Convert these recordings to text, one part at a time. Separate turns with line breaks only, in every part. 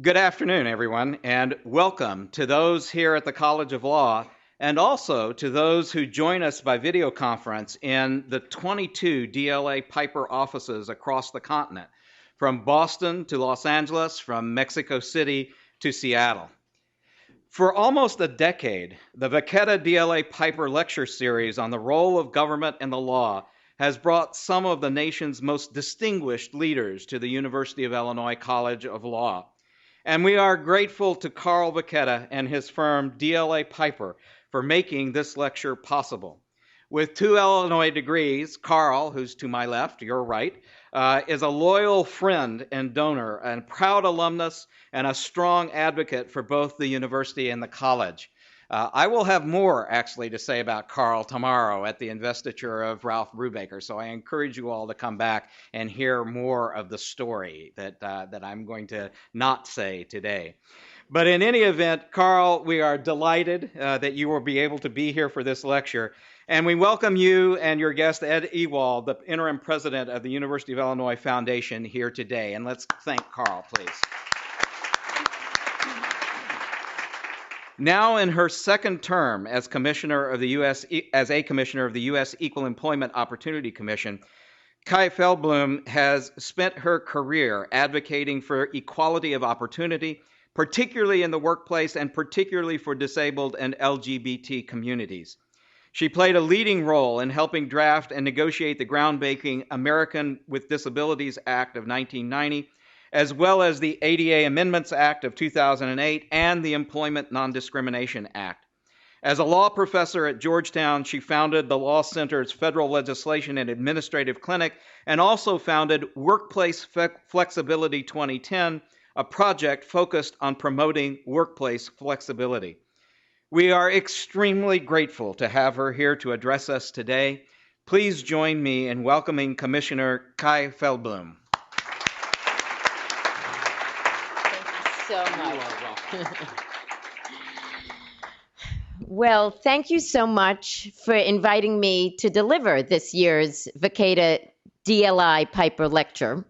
Good afternoon, everyone, and welcome to those here at the College of Law and also to those who join us by video conference in the 22 DLA Piper offices across the continent, from Boston to Los Angeles, from Mexico City to Seattle. For almost a decade, the Vacketta DLA Piper Lecture Series on the role of government and the law has brought some of the nation's most distinguished leaders to the University of Illinois College of Law. And we are grateful to Carl Vacketta and his firm DLA Piper for making this lecture possible. With 2 Illinois degrees, Carl, who's to my left, your right, is a loyal friend and donor, and proud alumnus, and a strong advocate for both the university and the college. I will have more, actually, to say about Carl tomorrow at the investiture of Ralph Brubaker, so I encourage you all to come back and hear more of the story that I'm going to not say today. But in any event, Carl, we are delighted that you will be able to be here for this lecture, and we welcome you and your guest, Ed Ewald, the interim president of the University of Illinois Foundation, here today. And let's thank Carl, please. Now in her second term as a commissioner of the U.S. Equal Employment Opportunity Commission, Kai Feldblum has spent her career advocating for equality of opportunity, particularly in the workplace and particularly for disabled and LGBT communities. She played a leading role in helping draft and negotiate the groundbreaking American with Disabilities Act of 1990, as well as the ADA Amendments Act of 2008 and the Employment Non-Discrimination Act. As a law professor at Georgetown, she founded the Law Center's Federal Legislation and Administrative Clinic and also founded Workplace Flexibility 2010, a project focused on promoting workplace flexibility. We are extremely grateful to have her here to address us today. Please join me in welcoming Commissioner Kai Feldblum.
So much. Well, thank you so much for inviting me to deliver this year's Vacketta DLI Piper Lecture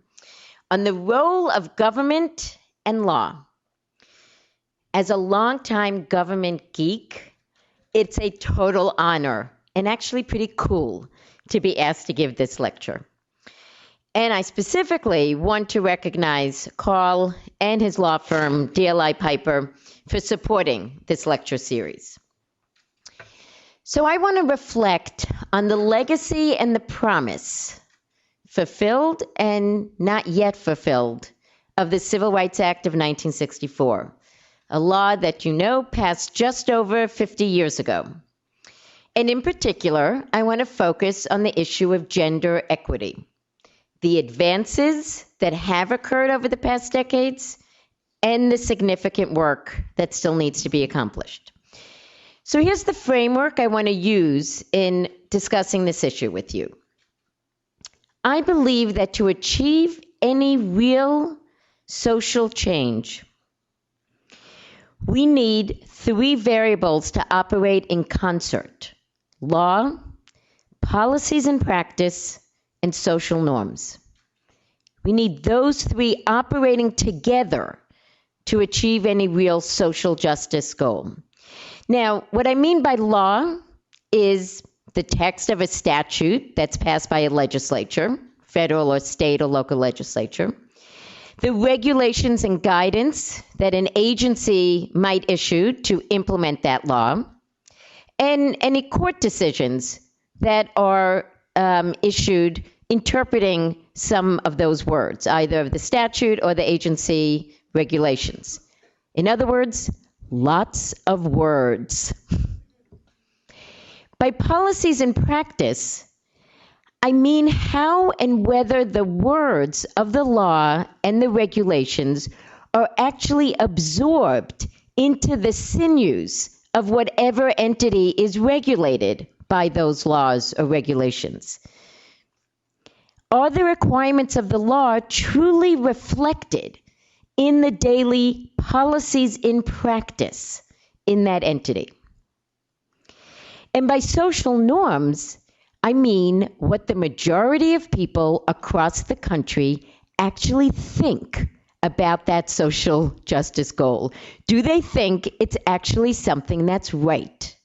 on the role of government and law. As a longtime government geek, it's a total honor and actually pretty cool to be asked to give this lecture. And I specifically want to recognize Carl and his law firm, DLI Piper, for supporting this lecture series. So I want to reflect on the legacy and the promise, fulfilled and not yet fulfilled, of the Civil Rights Act of 1964, a law that you know passed just over 50 years ago. And in particular, I want to focus on the issue of gender equity, the advances that have occurred over the past decades, and the significant work that still needs to be accomplished. So here's the framework I want to use in discussing this issue with you. I believe that to achieve any real social change, we need 3 variables to operate in concert: law, policies and practice, and social norms. We need those 3 operating together to achieve any real social justice goal. Now, what I mean by law is the text of a statute that's passed by a legislature, federal or state or local legislature, the regulations and guidance that an agency might issue to implement that law, and any court decisions that are issued interpreting some of those words, either of the statute or the agency regulations. In other words, lots of words. By policies and practice, I mean how and whether the words of the law and the regulations are actually absorbed into the sinews of whatever entity is regulated by those laws or regulations. Are the requirements of the law truly reflected in the daily policies in practice in that entity? And by social norms, I mean what the majority of people across the country actually think about that social justice goal? Do they think it's actually something that's right?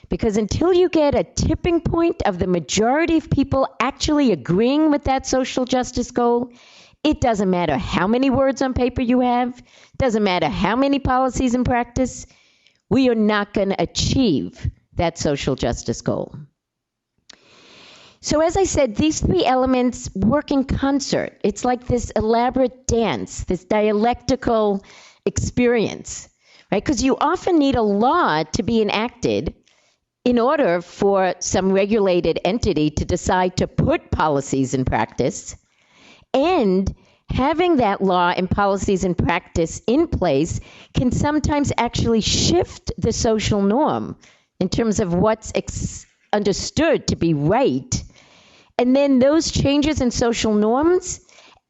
Because until you get a tipping point of the majority of people actually agreeing with that social justice goal, it doesn't matter how many words on paper you have, doesn't matter how many policies in practice, we are not going to achieve that social justice goal. So as I said, these three elements work in concert. It's like this elaborate dance, this dialectical experience, right? Because you often need a law to be enacted in order for some regulated entity to decide to put policies in practice. And having that law and policies in practice in place can sometimes actually shift the social norm in terms of what's understood to be right. And then those changes in social norms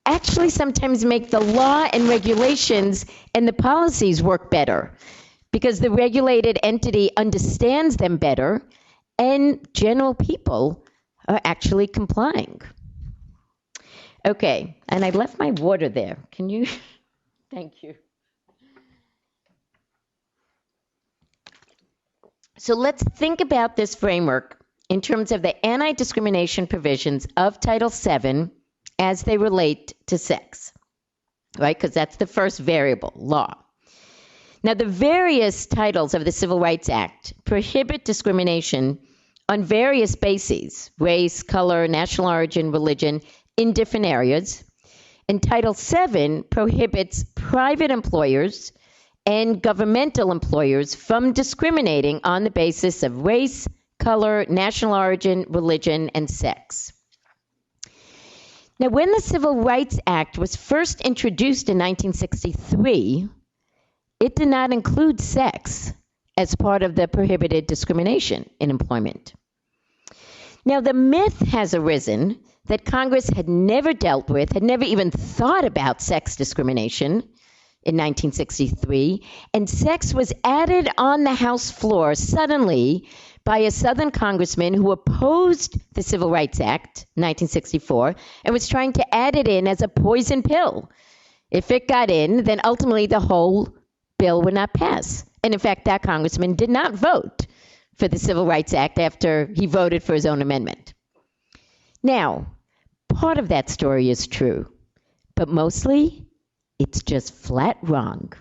actually sometimes make the law and regulations and the policies work better because the regulated entity understands them better and general people are actually complying. Okay, and I left my water there. Can you? Thank you. So let's think about this framework in terms of the anti-discrimination provisions of Title VII as they relate to sex, right? Because that's the first variable, law. Now, the various titles of the Civil Rights Act prohibit discrimination on various bases, race, color, national origin, religion, in different areas. And Title VII prohibits private employers and governmental employers from discriminating on the basis of race, color, national origin, religion, and sex. Now, when the Civil Rights Act was first introduced in 1963, it did not include sex as part of the prohibited discrimination in employment. Now, the myth has arisen that Congress had never dealt with, had never even thought about sex discrimination in 1963, and sex was added on the House floor suddenly by a Southern congressman who opposed the Civil Rights Act, 1964, and was trying to add it in as a poison pill. If it got in, then ultimately the whole bill would not pass. And in fact, that congressman did not vote for the Civil Rights Act after he voted for his own amendment. Now, part of that story is true, but mostly it's just flat wrong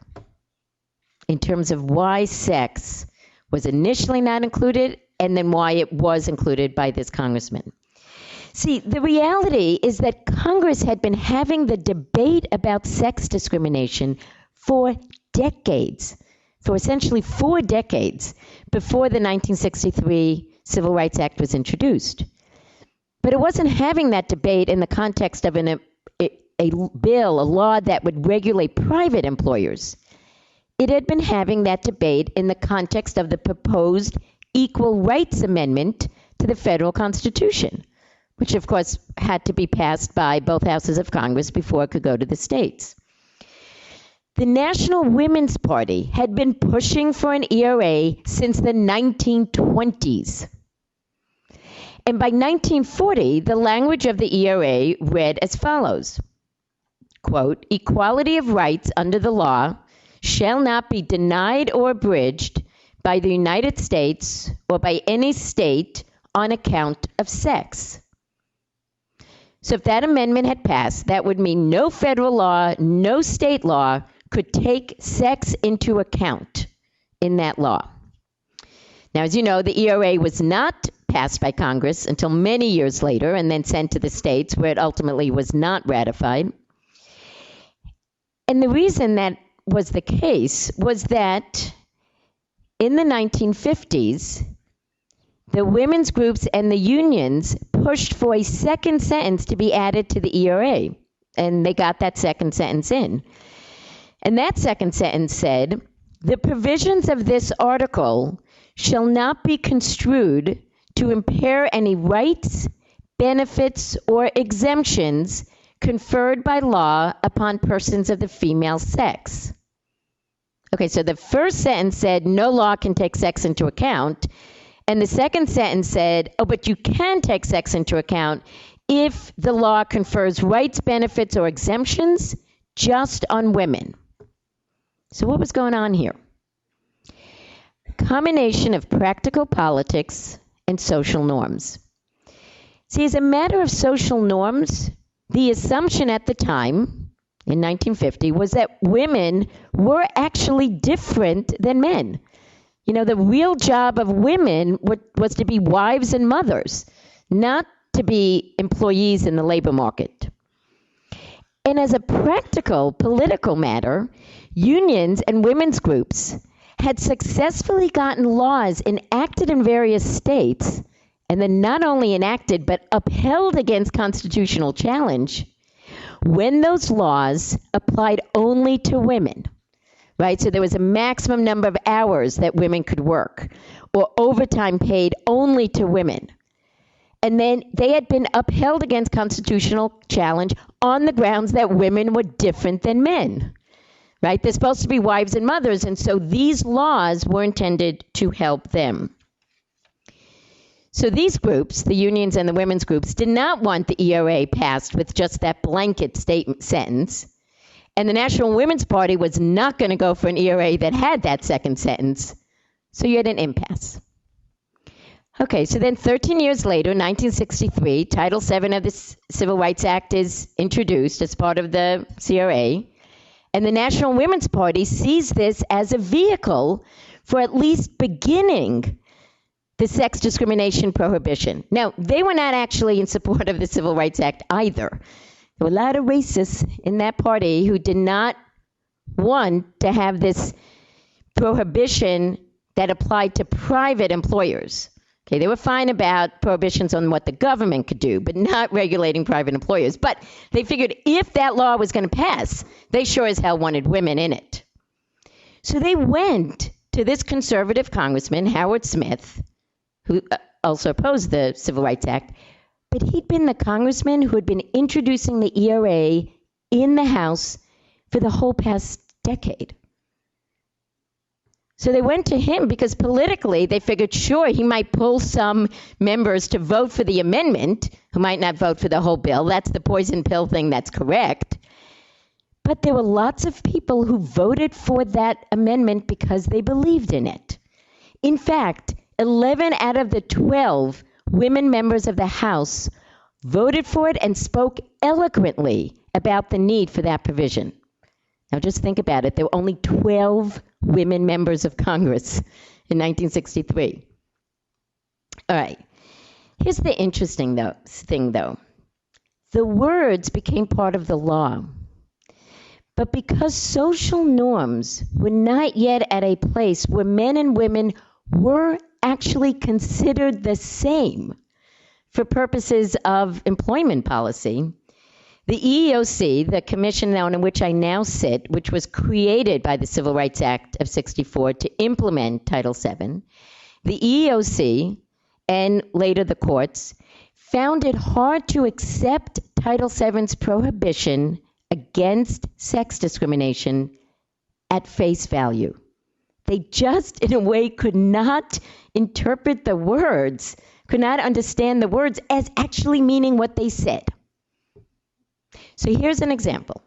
in terms of why sex was initially not included and then why it was included by this congressman. See, the reality is that Congress had been having the debate about sex discrimination for decades, for essentially 4 decades before the 1963 Civil Rights Act was introduced. But it wasn't having that debate in the context of a bill, a law that would regulate private employers. It had been having that debate in the context of the proposed Equal Rights Amendment to the federal Constitution, which of course had to be passed by both houses of Congress before it could go to the states. The National Women's Party had been pushing for an ERA since the 1920s. And by 1940, the language of the ERA read as follows, quote, "Equality of rights under the law shall not be denied or abridged by the United States or by any state on account of sex." So if that amendment had passed, that would mean no federal law, no state law could take sex into account in that law. Now, as you know, the ERA was not passed by Congress until many years later and then sent to the states where it ultimately was not ratified. And the reason that was the case was that in the 1950s, the women's groups and the unions pushed for a second sentence to be added to the ERA, and they got that second sentence in. And that second sentence said, "The provisions of this article shall not be construed to impair any rights, benefits, or exemptions conferred by law upon persons of the female sex." Okay, so the first sentence said no law can take sex into account, and the second sentence said, oh, but you can take sex into account if the law confers rights, benefits, or exemptions just on women. So what was going on here? Combination of practical politics and social norms. See, as a matter of social norms, the assumption at the time, in 1950, was that women were actually different than men. You know, the real job of women was to be wives and mothers, not to be employees in the labor market. And as a practical political matter, unions and women's groups had successfully gotten laws enacted in various states, and then not only enacted but upheld against constitutional challenge, when those laws applied only to women, right? So there was a maximum number of hours that women could work, or overtime paid only to women. And then they had been upheld against constitutional challenge on the grounds that women were different than men, right? They're supposed to be wives and mothers, and so these laws were intended to help them. So these groups, the unions and the women's groups, did not want the ERA passed with just that blanket sentence. And the National Women's Party was not going to go for an ERA that had that second sentence. So you had an impasse. Okay, so then 13 years later, 1963, Title VII of the Civil Rights Act is introduced as part of the CRA. And the National Women's Party sees this as a vehicle for at least beginning the sex discrimination prohibition. Now, they were not actually in support of the Civil Rights Act either. There were a lot of racists in that party who did not want to have this prohibition that applied to private employers. Okay, they were fine about prohibitions on what the government could do, but not regulating private employers. But they figured if that law was going to pass, they sure as hell wanted women in it. So they went to this conservative congressman, Howard Smith, who also opposed the Civil Rights Act, but he'd been the congressman who had been introducing the ERA in the House for the whole past decade. So they went to him because politically they figured, sure, he might pull some members to vote for the amendment who might not vote for the whole bill. That's the poison pill thing, that's correct. But there were lots of people who voted for that amendment because they believed in it. In fact, 11 out of the 12 women members of the House voted for it and spoke eloquently about the need for that provision. Now just think about it. There were only 12 women members of Congress in 1963. All right. Here's the interesting thing, though. The words became part of the law. But because social norms were not yet at a place where men and women were actually considered the same for purposes of employment policy, the EEOC, the commission in which I now sit, which was created by the Civil Rights Act of 64 to implement Title VII, the EEOC and later the courts found it hard to accept Title VII's prohibition against sex discrimination at face value. They just, in a way, could not interpret the words, could not understand the words as actually meaning what they said. So here's an example.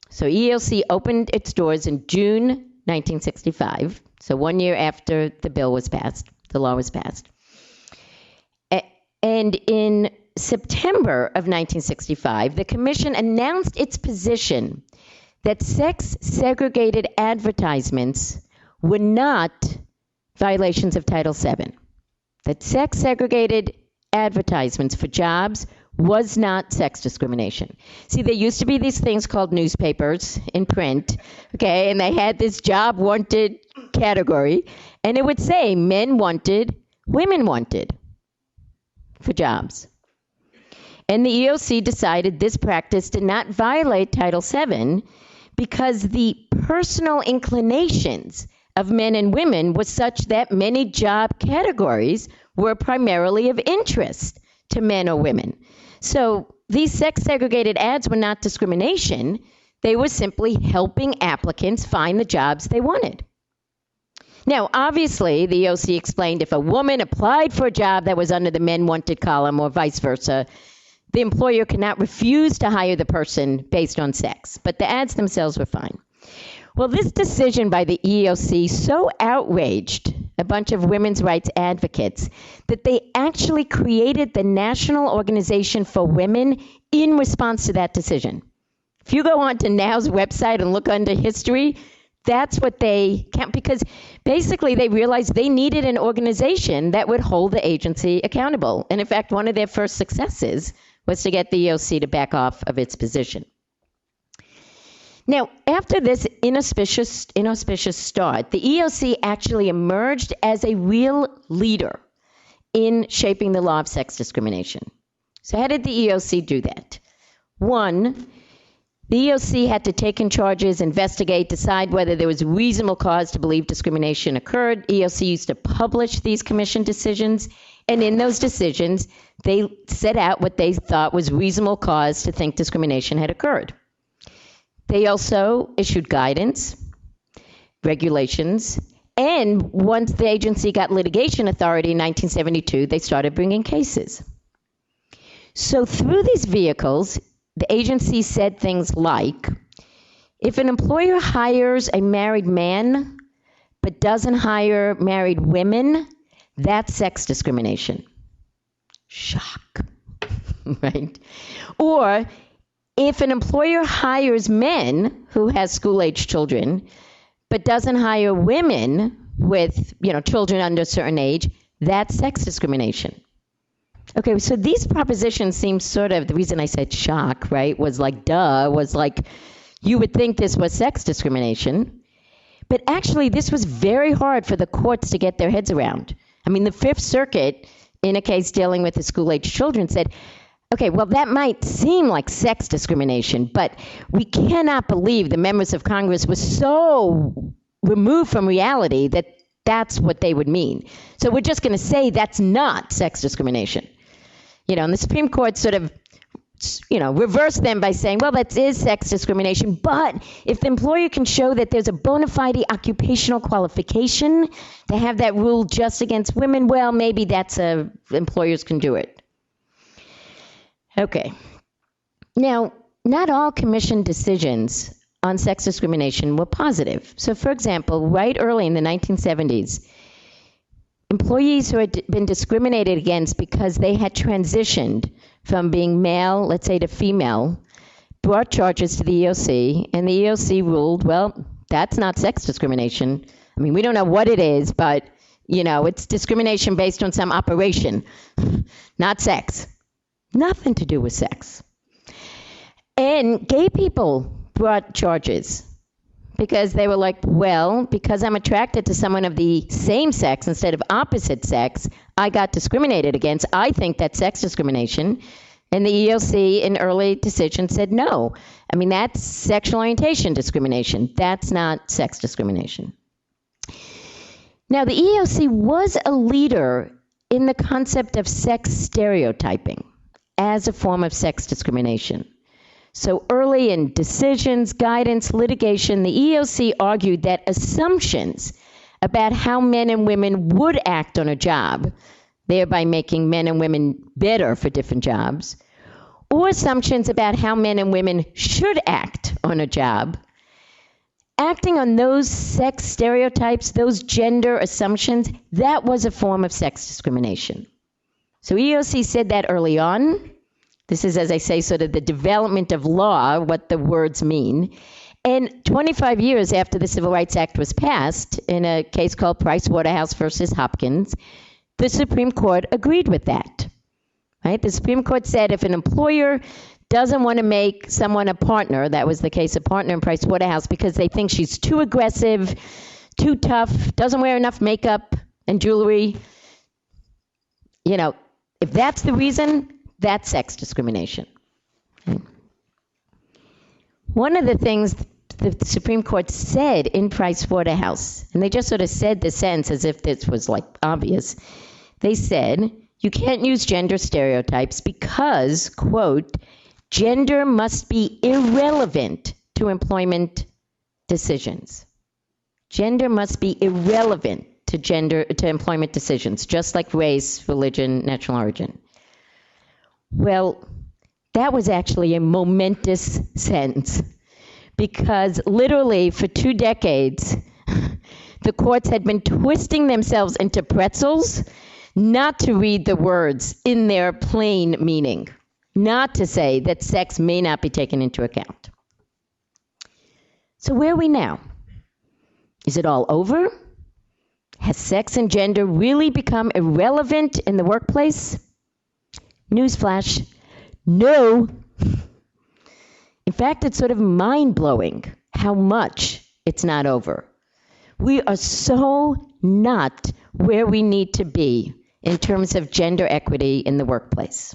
So EEOC opened its doors in June 1965, so 1 year after the bill was passed, the law was passed. And in September of 1965, the commission announced its position that sex-segregated advertisements were not violations of Title VII. That sex-segregated advertisements for jobs was not sex discrimination. See, there used to be these things called newspapers in print, okay, and they had this job wanted category, and it would say men wanted, women wanted for jobs. And the EEOC decided this practice did not violate Title VII because the personal inclinations of men and women was such that many job categories were primarily of interest to men or women. So these sex-segregated ads were not discrimination. They were simply helping applicants find the jobs they wanted. Now, obviously, the EEOC explained if a woman applied for a job that was under the men wanted column or vice versa, the employer could not refuse to hire the person based on sex, but the ads themselves were fine. Well, this decision by the EEOC so outraged a bunch of women's rights advocates that they actually created the National Organization for Women in response to that decision. If you go on to NOW's website and look under history, that's what they count, because basically they realized they needed an organization that would hold the agency accountable. And in fact, one of their first successes was to get the EEOC to back off of its position. Now, after this inauspicious start, the EEOC actually emerged as a real leader in shaping the law of sex discrimination. So how did the EEOC do that? One, the EEOC had to take in charges, investigate, decide whether there was reasonable cause to believe discrimination occurred. EEOC used to publish these commission decisions, and in those decisions, they set out what they thought was reasonable cause to think discrimination had occurred. They also issued guidance, regulations, and once the agency got litigation authority in 1972, they started bringing cases. So through these vehicles, the agency said things like, if an employer hires a married man but doesn't hire married women, that's sex discrimination. Shock, right? Or if an employer hires men who has school-age children but doesn't hire women with, children under a certain age, that's sex discrimination. Okay, so these propositions seem sort of, the reason I said shock, right, was like you would think this was sex discrimination. But actually, this was very hard for the courts to get their heads around. I mean, the Fifth Circuit, in a case dealing with the school-age children, said, okay, well, that might seem like sex discrimination, but we cannot believe the members of Congress were so removed from reality that that's what they would mean. So we're just going to say that's not sex discrimination. And the Supreme Court sort of, reversed them by saying, well, that is sex discrimination, but if the employer can show that there's a bona fide occupational qualification to have that rule just against women, well, maybe employers can do it. Okay. Now, not all commission decisions on sex discrimination were positive. So, for example, right early in the 1970s, employees who had been discriminated against because they had transitioned from being male, let's say, to female, brought charges to the EEOC, and the EEOC ruled, well, that's not sex discrimination. I mean, we don't know what it is, but, it's discrimination based on some operation, not sex. Nothing to do with sex. And gay people brought charges because they were like, well, because I'm attracted to someone of the same sex instead of opposite sex, I got discriminated against. I think that's sex discrimination. And the EEOC in early decision said no. I mean, that's sexual orientation discrimination. That's not sex discrimination. Now, the EEOC was a leader in the concept of sex stereotyping as a form of sex discrimination. So early in decisions, guidance, litigation, the EEOC argued that assumptions about how men and women would act on a job, thereby making men and women better for different jobs, or assumptions about how men and women should act on a job, acting on those sex stereotypes, those gender assumptions, that was a form of sex discrimination. So EEOC said that early on. This is, as I say, sort of the development of law, what the words mean. And 25 years after the Civil Rights Act was passed, in a case called Price Waterhouse versus Hopkins, the Supreme Court agreed with that. Right? The Supreme Court said if an employer doesn't want to make someone a partner, that was the case of partner in Price Waterhouse, because they think she's too aggressive, too tough, doesn't wear enough makeup and jewelry, if that's the reason, that's sex discrimination. Okay. One of the things the Supreme Court said in Price Waterhouse, and they just sort of said the sentence as if this was like obvious, they said, you can't use gender stereotypes because, quote, gender must be irrelevant to employment decisions. Gender must be irrelevant to employment decisions, just like race, religion, national origin. Well, that was actually a momentous sentence because literally for 2 decades, the courts had been twisting themselves into pretzels not to read the words in their plain meaning, not to say that sex may not be taken into account. So where are we now? Is it all over? Has sex and gender really become irrelevant in the workplace? Newsflash, no. In fact, it's sort of mind-blowing how much it's not over. We are so not where we need to be in terms of gender equity in the workplace.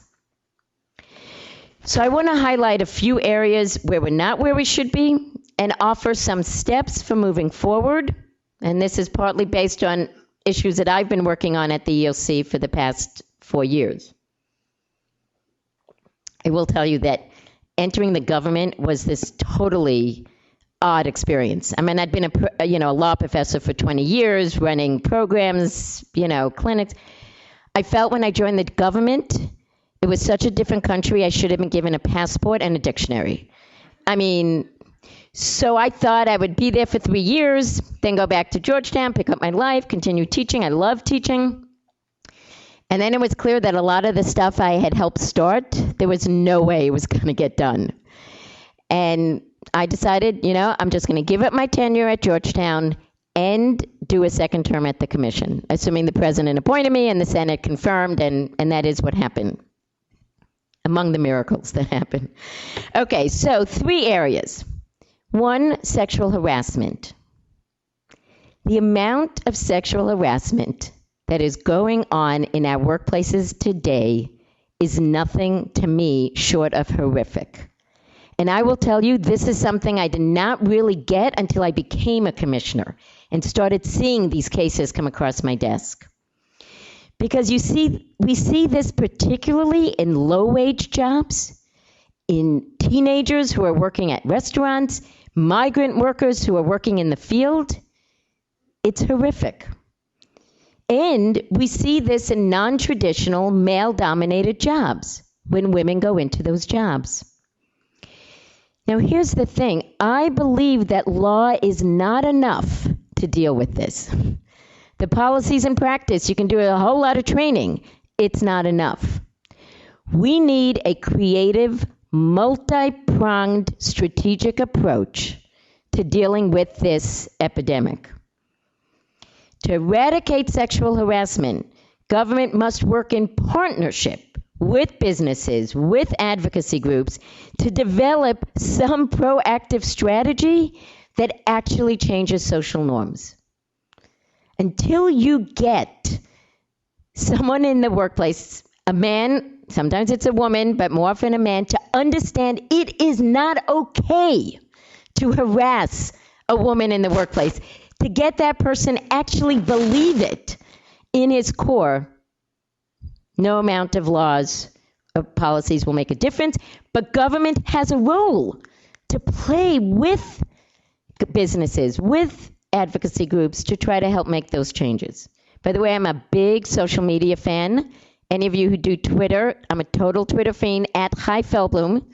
So I want to highlight a few areas where we're not where we should be and offer some steps for moving forward. And this is partly based on issues that I've been working on at the EOC for the past 4 years. I will tell you that entering the government was this totally odd experience. I mean, I'd been a law professor for 20 years, running programs, clinics. I felt when I joined the government, it was such a different country, I should have been given a passport and a dictionary. I mean, so I thought I would be there for 3 years, then go back to Georgetown, pick up my life, continue teaching. I love teaching. And then it was clear that a lot of the stuff I had helped start, there was no way it was going to get done. And I decided, I'm just going to give up my tenure at Georgetown and do a second term at the commission, assuming the president appointed me and the Senate confirmed, and that is what happened. Among the miracles that happened. Okay, so 3 areas. 1, sexual harassment. The amount of sexual harassment that is going on in our workplaces today is nothing to me short of horrific. And I will tell you, this is something I did not really get until I became a commissioner and started seeing these cases come across my desk. Because we see this particularly in low-wage jobs, in teenagers who are working at restaurants, migrant workers who are working in the field. It's horrific. And we see this in non-traditional, male-dominated jobs when women go into those jobs. Now, here's the thing. I believe that law is not enough to deal with this. The policies and practice, you can do a whole lot of training. It's not enough. We need a creative, multi-pronged strategic approach to dealing with this epidemic. To eradicate sexual harassment, government must work in partnership with businesses, with advocacy groups, to develop some proactive strategy that actually changes social norms. Until you get someone in the workplace, a man, sometimes it's a woman, but more often a man, to understand it is not okay to harass a woman in the workplace, to get that person actually believe it in his core, no amount of laws or policies will make a difference, but government has a role to play with businesses, with advocacy groups to try to help make those changes. By the way, I'm a big social media fan. Any of you who do Twitter, I'm a total Twitter fiend at Feldblum.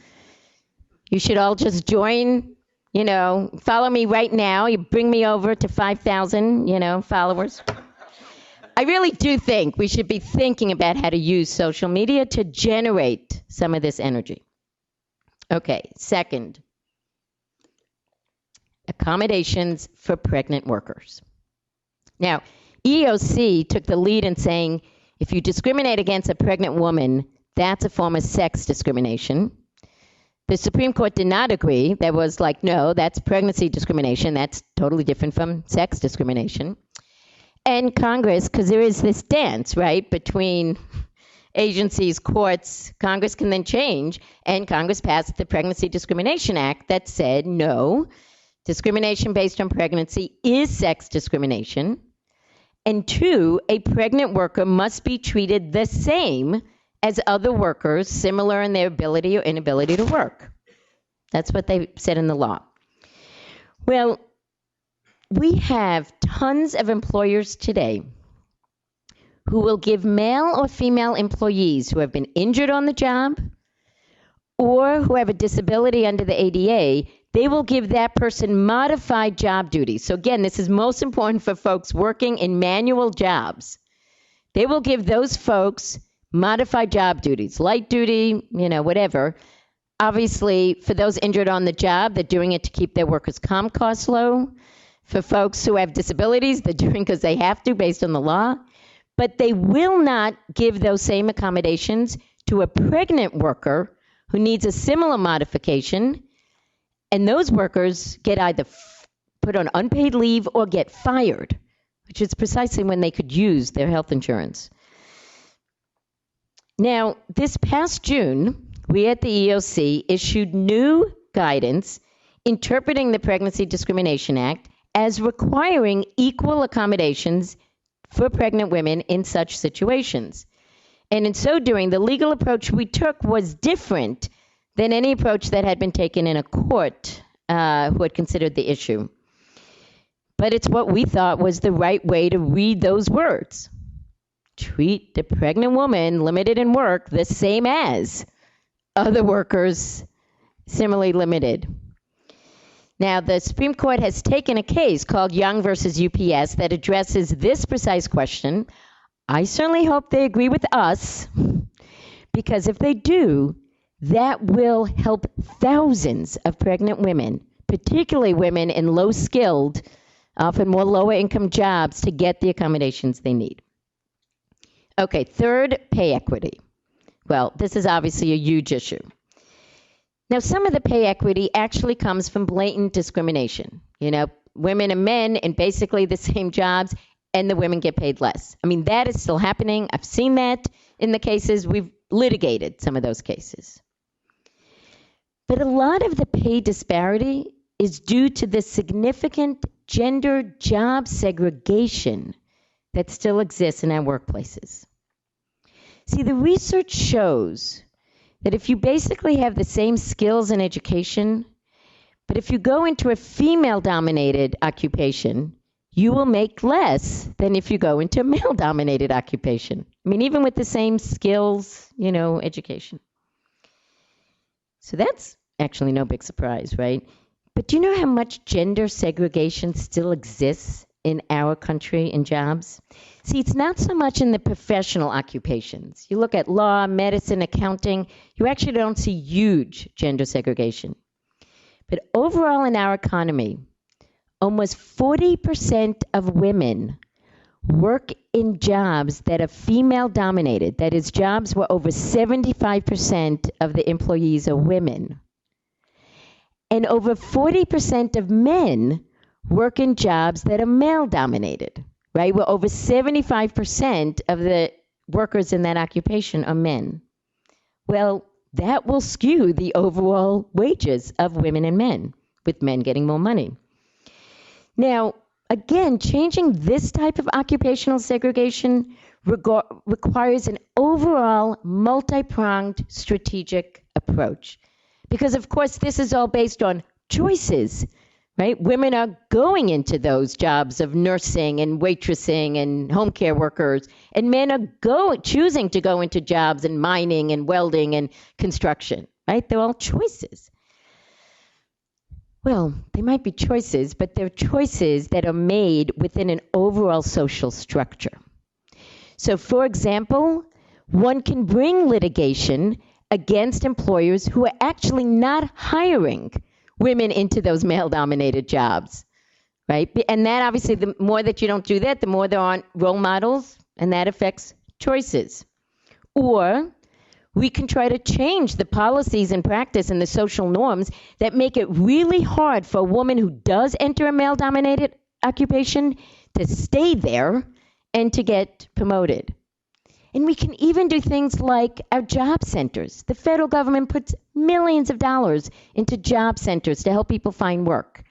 You should all just join, follow me right now. You bring me over to 5,000, followers. I really do think we should be thinking about how to use social media to generate some of this energy. Okay, second, accommodations for pregnant workers. Now, EOC took the lead in saying if you discriminate against a pregnant woman, that's a form of sex discrimination. The Supreme Court did not agree. That was like, no, that's pregnancy discrimination. That's totally different from sex discrimination. And Congress, because there is this dance, right, between agencies, courts, Congress can then change, and Congress passed the Pregnancy Discrimination Act that said, no, discrimination based on pregnancy is sex discrimination. And 2, a pregnant worker must be treated the same as other workers, similar in their ability or inability to work. That's what they said in the law. Well, we have tons of employers today who will give male or female employees who have been injured on the job or who have a disability under the ADA, they will give that person modified job duties. So again, this is most important for folks working in manual jobs. They will give those folks modified job duties, light duty, whatever. Obviously, for those injured on the job, they're doing it to keep their workers' comp costs low. For folks who have disabilities, they're doing because they have to based on the law. But they will not give those same accommodations to a pregnant worker who needs a similar modification. And those workers get either put on unpaid leave or get fired, which is precisely when they could use their health insurance. Now, this past June, we at the EOC issued new guidance interpreting the Pregnancy Discrimination Act as requiring equal accommodations for pregnant women in such situations. And in so doing, the legal approach we took was different than any approach that had been taken in a court who had considered the issue. But it's what we thought was the right way to read those words. Treat the pregnant woman limited in work the same as other workers similarly limited. Now, the Supreme Court has taken a case called Young versus UPS that addresses this precise question. I certainly hope they agree with us, because if they do, that will help thousands of pregnant women, particularly women in low-skilled, often more lower-income jobs, to get the accommodations they need. Okay, third, pay equity. Well, this is obviously a huge issue. Now, some of the pay equity actually comes from blatant discrimination. Women and men in basically the same jobs, and the women get paid less. I mean, that is still happening. I've seen that in the cases. We've litigated some of those cases. But a lot of the pay disparity is due to the significant gender job segregation that still exists in our workplaces. See, the research shows that if you basically have the same skills and education, but if you go into a female-dominated occupation, you will make less than if you go into a male-dominated occupation. I mean, even with the same skills, education. So that's actually no big surprise, right? But do you know how much gender segregation still exists in our country in jobs? See, it's not so much in the professional occupations. You look at law, medicine, accounting, you actually don't see huge gender segregation. But overall in our economy, almost 40% of women work in jobs that are female-dominated. That is, jobs where over 75% of the employees are women. And over 40% of men work in jobs that are male-dominated, right? Where over 75% of the workers in that occupation are men. Well, that will skew the overall wages of women and men, with men getting more money. Now, again, changing this type of occupational segregation requires an overall multi-pronged strategic approach. Because, of course, this is all based on choices, right? Women are going into those jobs of nursing and waitressing and home care workers, and men are choosing to go into jobs in mining and welding and construction, right? They're all choices. Well, they might be choices, but they're choices that are made within an overall social structure. So, for example, one can bring litigation against employers who are actually not hiring women into those male-dominated jobs, right? And that obviously, the more that you don't do that, the more there aren't role models, and that affects choices. Or we can try to change the policies and practice and the social norms that make it really hard for a woman who does enter a male-dominated occupation to stay there and to get promoted. And we can even do things like our job centers. The federal government puts millions of dollars into job centers to help people find work.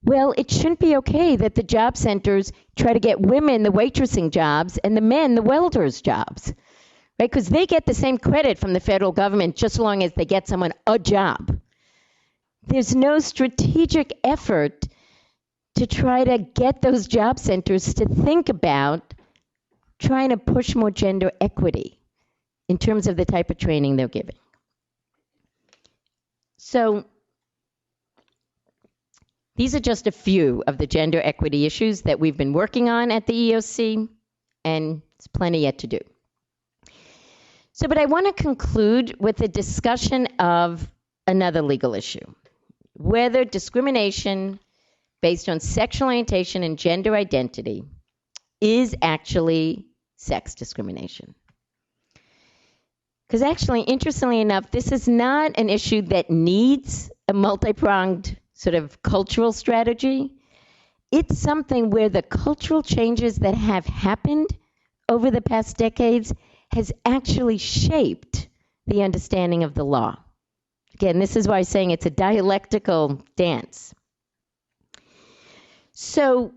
Well, it shouldn't be okay that the job centers try to get women the waitressing jobs and the men the welders jobs, right? Because they get the same credit from the federal government just as long as they get someone a job. There's no strategic effort to try to get those job centers to think about trying to push more gender equity in terms of the type of training they're giving. So these are just a few of the gender equity issues that we've been working on at the EOC, and there's plenty yet to do. So, but I want to conclude with a discussion of another legal issue, whether discrimination based on sexual orientation and gender identity is actually sex discrimination. Because actually, interestingly enough, this is not an issue that needs a multi-pronged sort of cultural strategy. It's something where the cultural changes that have happened over the past decades has actually shaped the understanding of the law. Again, this is why I'm saying it's a dialectical dance. So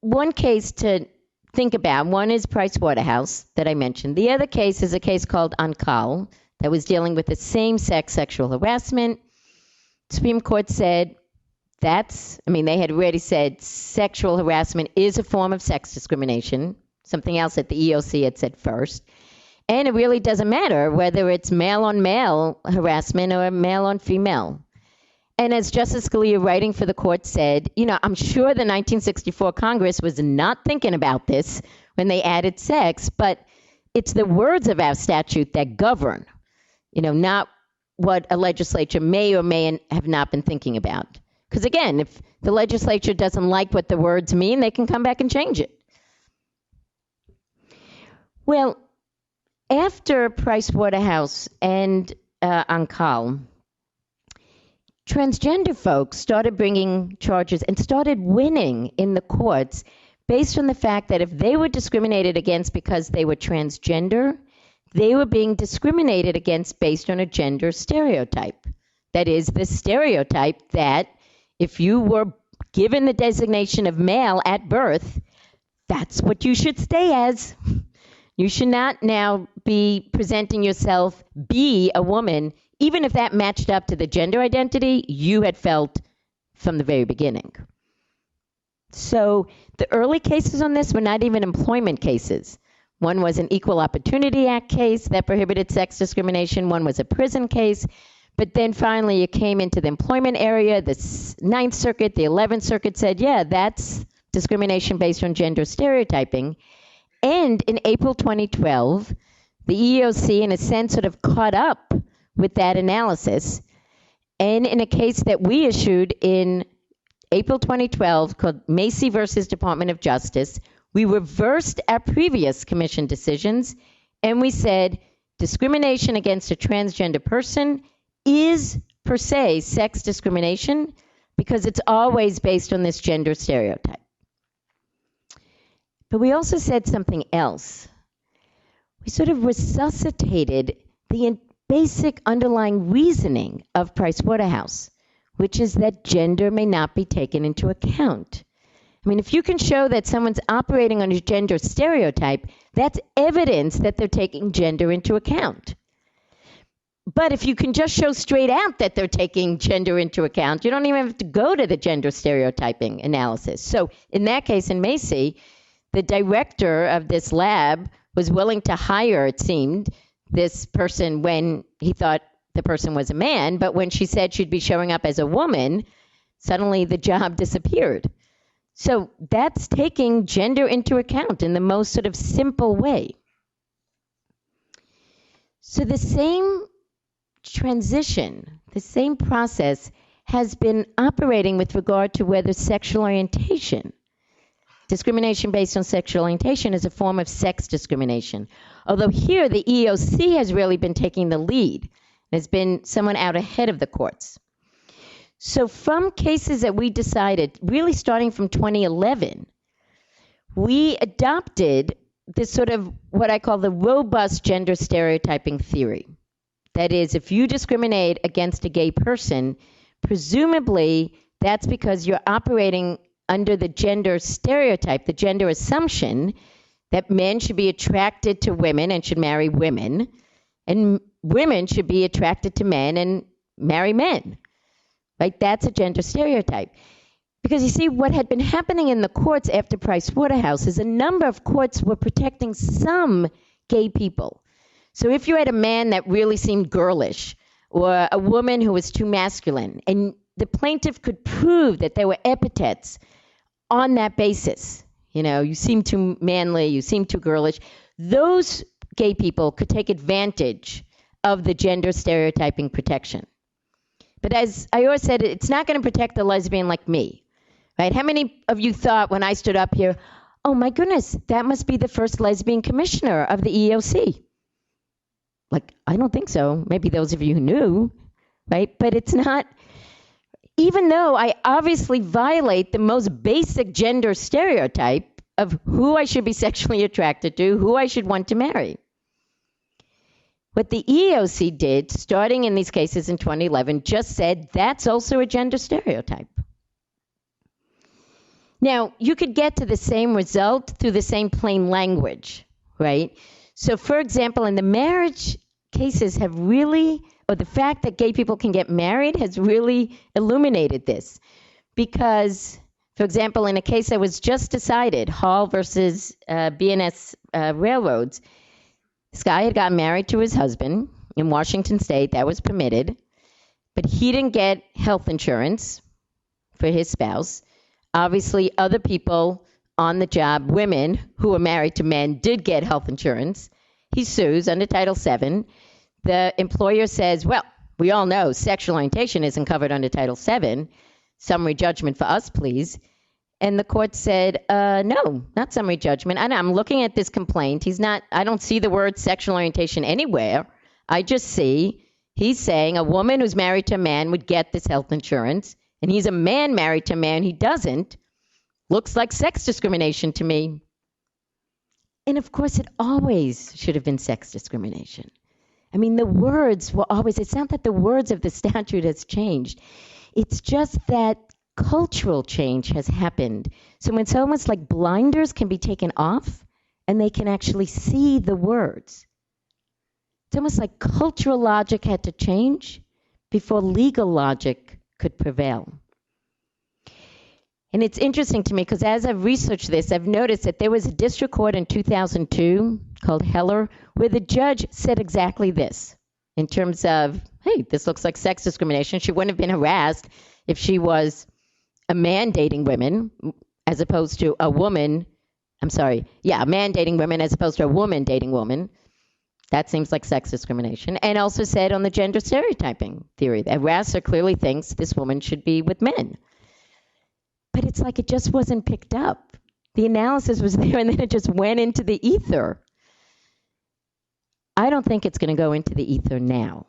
one case to think about, one is Price Waterhouse that I mentioned. The other case is a case called Ankal that was dealing with the same-sex sexual harassment. Supreme Court said they had already said sexual harassment is a form of sex discrimination, something else that the EOC had said first. And it really doesn't matter whether it's male-on-male harassment or male-on-female. And as Justice Scalia, writing for the court, said, I'm sure the 1964 Congress was not thinking about this when they added sex, but it's the words of our statute that govern, not what a legislature may or may have not been thinking about. Because again, if the legislature doesn't like what the words mean, they can come back and change it. Well, after Price Waterhouse and Ankal, transgender folks started bringing charges and started winning in the courts based on the fact that if they were discriminated against because they were transgender, they were being discriminated against based on a gender stereotype. That is, the stereotype that if you were given the designation of male at birth, that's what you should stay as. You should not now be presenting yourself, be a woman, even if that matched up to the gender identity you had felt from the very beginning. So the early cases on this were not even employment cases. One was an Equal Opportunity Act case that prohibited sex discrimination. One was a prison case. But then finally it came into the employment area. The Ninth Circuit, the 11th Circuit said, yeah, that's discrimination based on gender stereotyping. And in April 2012, the EEOC, in a sense, sort of caught up with that analysis. And in a case that we issued in April 2012 called Macy versus Department of Justice, we reversed our previous commission decisions and we said discrimination against a transgender person is per se sex discrimination because it's always based on this gender stereotype. But we also said something else. We sort of resuscitated the basic underlying reasoning of Price Waterhouse, which is that gender may not be taken into account. I mean, if you can show that someone's operating on a gender stereotype, that's evidence that they're taking gender into account. But if you can just show straight out that they're taking gender into account, you don't even have to go to the gender stereotyping analysis. So in that case, in Macy, the director of this lab was willing to hire, it seemed, this person when he thought the person was a man, but when she said she'd be showing up as a woman, suddenly the job disappeared. So that's taking gender into account in the most sort of simple way. So the same transition, the same process has been operating with regard to whether sexual orientation, discrimination based on sexual orientation, is a form of sex discrimination. Although here the EEOC has really been taking the lead. There's been someone out ahead of the courts. So from cases that we decided, really starting from 2011, we adopted this sort of what I call the robust gender stereotyping theory. That is, if you discriminate against a gay person, presumably that's because you're operating under the gender stereotype, the gender assumption that men should be attracted to women and should marry women, and women should be attracted to men and marry men. Right? That's a gender stereotype. Because you see, what had been happening in the courts after Price Waterhouse is a number of courts were protecting some gay people. So if you had a man that really seemed girlish, or a woman who was too masculine. And the plaintiff could prove that there were epithets on that basis. You know, you seem too manly, you seem too girlish. Those gay people could take advantage of the gender stereotyping protection. But as I always said, it's not going to protect the lesbian like me, right? How many of you thought when I stood up here, oh my goodness, that must be the first lesbian commissioner of the EEOC? Like, I don't think so. Maybe those of you who knew, right? But it's not, even though I obviously violate the most basic gender stereotype of who I should be sexually attracted to, who I should want to marry. What the EEOC did, starting in these cases in 2011, just said that's also a gender stereotype. Now, you could get to the same result through the same plain language, right? So, for example, in the marriage cases have really, or the fact that gay people can get married has really illuminated this. Because, for example, in a case that was just decided, Hall versus B&S Railroads, this guy had gotten married to his husband in Washington State. That was permitted. But he didn't get health insurance for his spouse. Obviously, other people on the job, women who were married to men, did get health insurance. He sues under Title VII. The employer says, well, we all know sexual orientation isn't covered under Title VII. Summary judgment for us, please. And the court said, no, not summary judgment. I'm looking at this complaint. I don't see the word sexual orientation anywhere. I just see he's saying a woman who's married to a man would get this health insurance, and he's a man married to a man who doesn't. Looks like sex discrimination to me. And of course, it always should have been sex discrimination. I mean, the words were always, it's not that the words of the statute has changed. It's just that cultural change has happened. So it's almost like blinders can be taken off and they can actually see the words. It's almost like cultural logic had to change before legal logic could prevail. And it's interesting to me because as I've researched this, I've noticed that there was a district court in 2002 called Heller where the judge said exactly this in terms of, hey, this looks like sex discrimination. She wouldn't have been harassed if she was a man dating women as opposed to a woman. A man dating women as opposed to a woman dating woman. That seems like sex discrimination. And also said on the gender stereotyping theory, that harasser clearly thinks this woman should be with men. But it's like it just wasn't picked up. The analysis was there and then it just went into the ether. I don't think it's going to go into the ether now.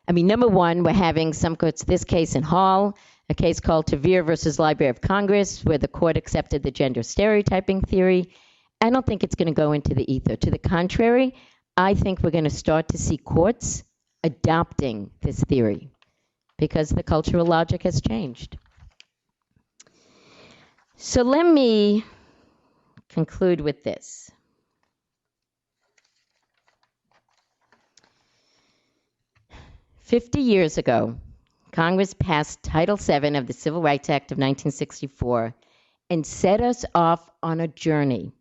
I mean, number one, we're having this case in Hall, a case called Tavir versus Library of Congress, where the court accepted the gender stereotyping theory. I don't think it's going to go into the ether. To the contrary, I think we're going to start to see courts adopting this theory because the cultural logic has changed. So let me conclude with this. "50 years ago, Congress passed Title VII of the Civil Rights Act of 1964 and set us off on a journey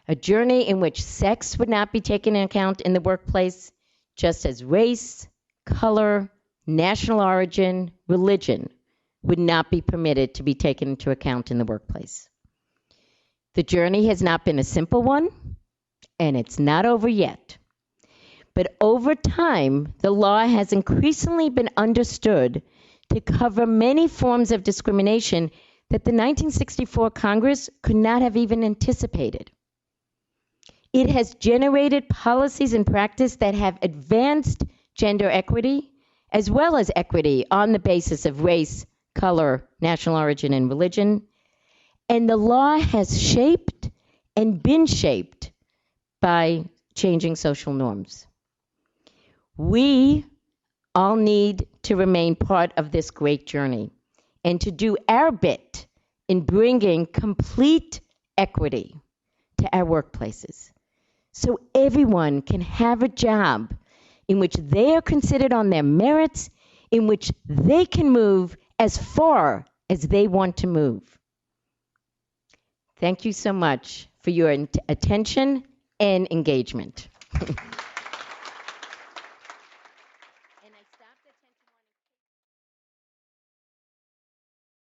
in which sex would not be taken into account in the workplace, just as race, color, national origin, religion would not be permitted to be taken into account in the workplace. The journey has not been a simple one, and it's not over yet. But over time, the law has increasingly been understood to cover many forms of discrimination that the 1964 Congress could not have even anticipated. It has generated policies and practice that have advanced gender equity, as well as equity on the basis of race, color, national origin, and religion. And the law has shaped and been shaped by changing social norms. We all need to remain part of this great journey and to do our bit in bringing complete equity to our workplaces so everyone can have a job in which they are considered on their merits, in which they can move as far as they want to move. Thank you so much for your attention and engagement.